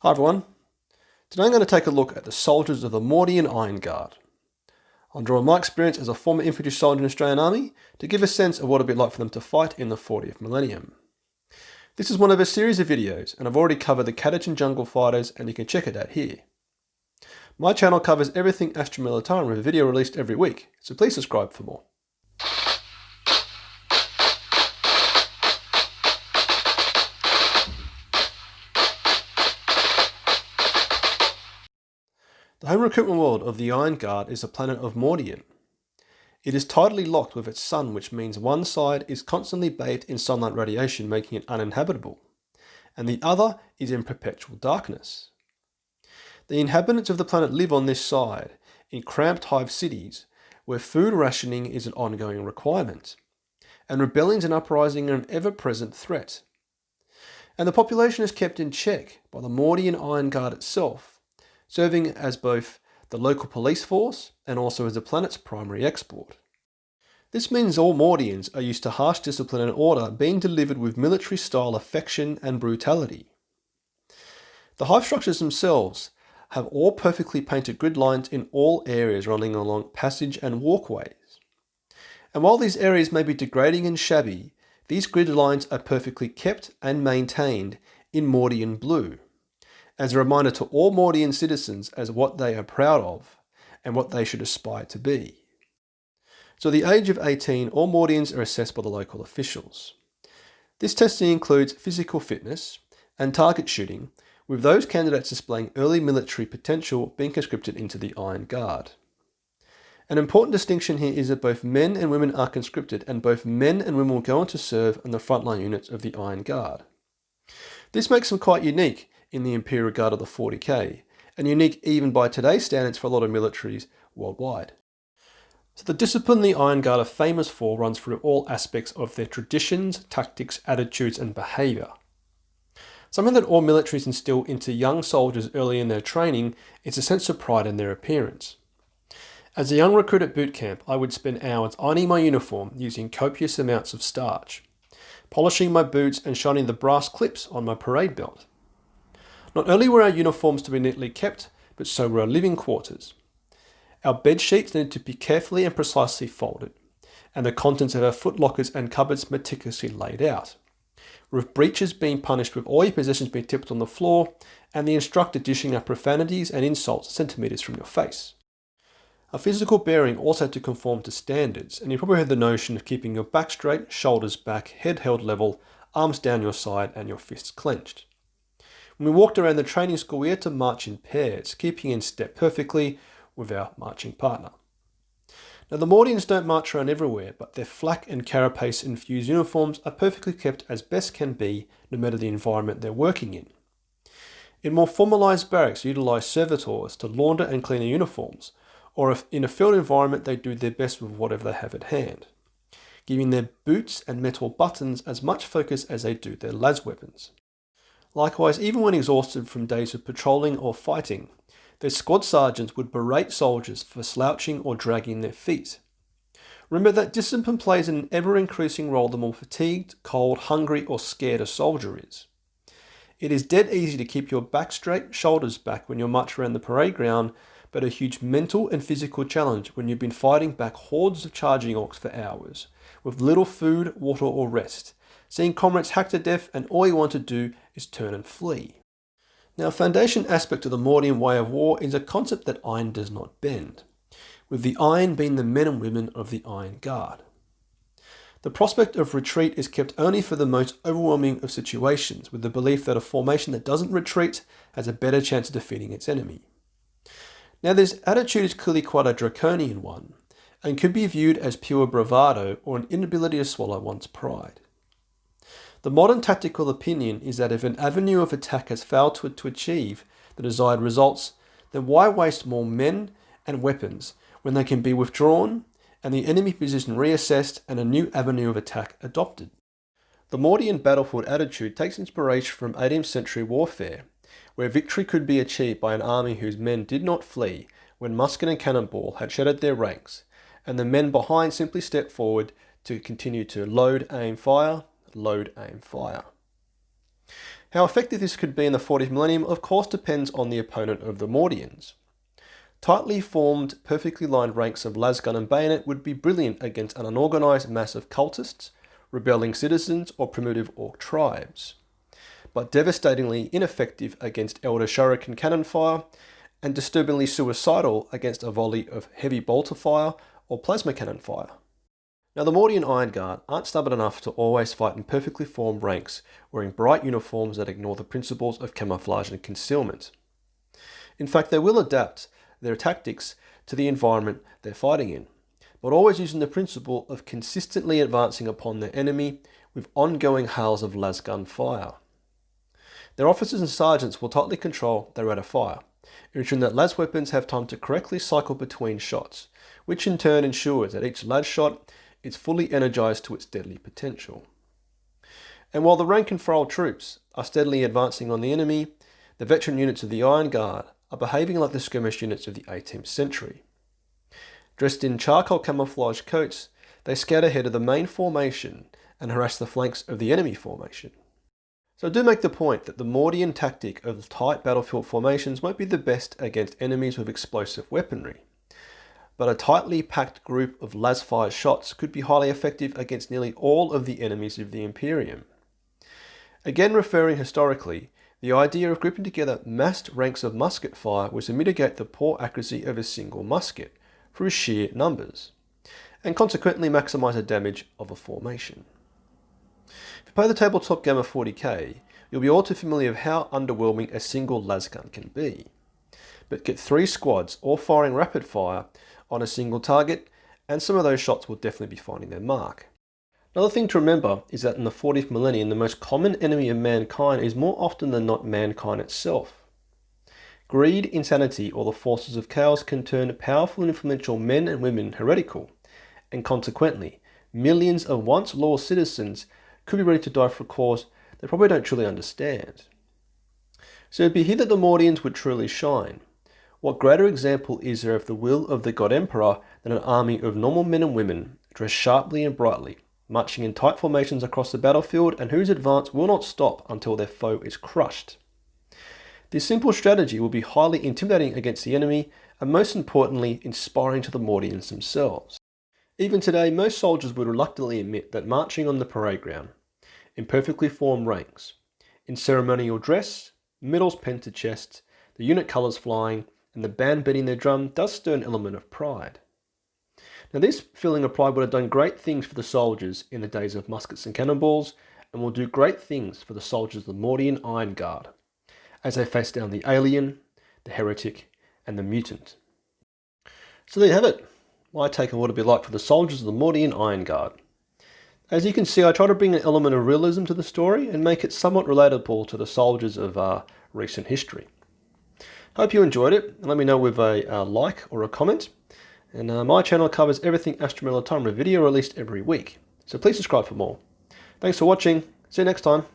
Hi everyone, today I'm going to take a look at the soldiers of the Mordian Iron Guard. I'll draw on my experience as a former infantry soldier in the Australian Army to give a sense of what it'd be like for them to fight in the 40th Millennium. This is one of a series of videos and I've already covered the Catachan Jungle Fighters and you can check it out here. My channel covers everything Astra Militarum with a video released every week, so please subscribe for more. The home recruitment world of the Iron Guard is the planet of Mordian. It is tidally locked with its sun, which means one side is constantly bathed in sunlight radiation, making it uninhabitable, and the other is in perpetual darkness. The inhabitants of the planet live on this side, in cramped hive cities, where food rationing is an ongoing requirement, and rebellions and uprising are an ever-present threat. And the population is kept in check by the Mordian Iron Guard itself, serving as both the local police force and also as the planet's primary export. This means all Mordians are used to harsh discipline and order being delivered with military-style affection and brutality. The hive structures themselves have all perfectly painted grid lines in all areas running along passage and walkways. And while these areas may be degrading and shabby, these grid lines are perfectly kept and maintained in Mordian blue, as a reminder to all Mordian citizens as what they are proud of and what they should aspire to be. So at the age of 18, all Mordians are assessed by the local officials. This testing includes physical fitness and target shooting, with those candidates displaying early military potential being conscripted into the Iron Guard. An important distinction here is that both men and women are conscripted, and both men and women will go on to serve in the frontline units of the Iron Guard. This makes them quite unique in the Imperial Guard of the 40k, and unique even by today's standards for a lot of militaries worldwide. So the discipline the Iron Guard are famous for runs through all aspects of their traditions, tactics, attitudes and behaviour. Something that all militaries instill into young soldiers early in their training is a sense of pride in their appearance. As a young recruit at boot camp, I would spend hours ironing my uniform using copious amounts of starch, polishing my boots and shining the brass clips on my parade belt. Not only were our uniforms to be neatly kept, but so were our living quarters. Our bed sheets needed to be carefully and precisely folded, and the contents of our footlockers and cupboards meticulously laid out, with breaches being punished with all your possessions being tipped on the floor, and the instructor dishing out profanities and insults centimetres from your face. Our physical bearing also had to conform to standards, and you probably heard the notion of keeping your back straight, shoulders back, head held level, arms down your side and your fists clenched. When we walked around the training school, we had to march in pairs, keeping in step perfectly with our marching partner. Now the Mordians don't march around everywhere, but their flak and carapace infused uniforms are perfectly kept as best can be, no matter the environment they're working in. In more formalised barracks, they utilise servitors to launder and clean their uniforms, or if in a field environment they do their best with whatever they have at hand, giving their boots and metal buttons as much focus as they do their las weapons. Likewise, even when exhausted from days of patrolling or fighting, their squad sergeants would berate soldiers for slouching or dragging their feet. Remember that discipline plays an ever-increasing role the more fatigued, cold, hungry or scared a soldier is. It is dead easy to keep your back straight, shoulders back when you're marching around the parade ground, but a huge mental and physical challenge when you've been fighting back hordes of charging orcs for hours, with little food, water or rest, seeing comrades hacked to death and all you want to do is turn and flee. Now, a foundation aspect of the Mordian way of war is a concept that iron does not bend, with the iron being the men and women of the Iron Guard. The prospect of retreat is kept only for the most overwhelming of situations, with the belief that a formation that doesn't retreat has a better chance of defeating its enemy. Now, this attitude is clearly quite a draconian one, and could be viewed as pure bravado or an inability to swallow one's pride. The modern tactical opinion is that if an avenue of attack has failed to achieve the desired results, then why waste more men and weapons when they can be withdrawn and the enemy position reassessed and a new avenue of attack adopted? The Mordian battlefield attitude takes inspiration from 18th century warfare, where victory could be achieved by an army whose men did not flee when musket and cannonball had shattered their ranks, and the men behind simply stepped forward to continue to load, aim, fire, load, aim, fire. How effective this could be in the 40th millennium of course depends on the opponent of the Mordians. Tightly formed, perfectly lined ranks of lasgun and bayonet would be brilliant against an unorganised mass of cultists, rebelling citizens, or primitive orc tribes, but devastatingly ineffective against elder shuriken cannon fire, and disturbingly suicidal against a volley of heavy bolter fire or plasma cannon fire. Now the Mordian Iron Guard aren't stubborn enough to always fight in perfectly formed ranks, wearing bright uniforms that ignore the principles of camouflage and concealment. In fact, they will adapt their tactics to the environment they're fighting in, but always using the principle of consistently advancing upon their enemy with ongoing hails of lasgun fire. Their officers and sergeants will tightly control their rate of fire, ensuring that las weapons have time to correctly cycle between shots, which in turn ensures that each las shot is fully energized to its deadly potential. And while the rank and file troops are steadily advancing on the enemy, the veteran units of the Iron Guard are behaving like the skirmish units of the 18th century. Dressed in charcoal camouflage coats, they scout ahead of the main formation and harass the flanks of the enemy formation. So I do make the point that the Mordian tactic of tight battlefield formations won't be the best against enemies with explosive weaponry, but a tightly packed group of las-fire shots could be highly effective against nearly all of the enemies of the Imperium. Again, referring historically, the idea of grouping together massed ranks of musket fire was to mitigate the poor accuracy of a single musket through sheer numbers, and consequently maximise the damage of a formation. If you play the tabletop game of 40k, you'll be all too familiar with how underwhelming a single lasgun can be. But get 3 squads all firing rapid fire on a single target, and some of those shots will definitely be finding their mark. Another thing to remember is that in the 40th millennium, the most common enemy of mankind is more often than not mankind itself. Greed, insanity, or the forces of chaos can turn powerful and influential men and women heretical, and consequently, millions of once loyal citizens could be ready to die for a cause they probably don't truly understand. So it'd be here that the Mordians would truly shine. What greater example is there of the will of the God Emperor than an army of normal men and women, dressed sharply and brightly, marching in tight formations across the battlefield, and whose advance will not stop until their foe is crushed. This simple strategy will be highly intimidating against the enemy, and most importantly, inspiring to the Mordians themselves. Even today, most soldiers would reluctantly admit that marching on the parade ground, in perfectly formed ranks, in ceremonial dress, medals pinned to chests, the unit colours flying, and the band beating their drum does stir an element of pride. Now this feeling of pride would have done great things for the soldiers in the days of muskets and cannonballs, and will do great things for the soldiers of the Mordian Iron Guard, as they face down the alien, the heretic, and the mutant. So there you have it, my take on what it'd be like for the soldiers of the Mordian Iron Guard. As you can see, I try to bring an element of realism to the story and make it somewhat relatable to the soldiers of recent history. Hope you enjoyed it, and let me know with a like or a comment. And my channel covers everything Astra Militarum, with a video released every week, so please subscribe for more. Thanks for watching, see you next time.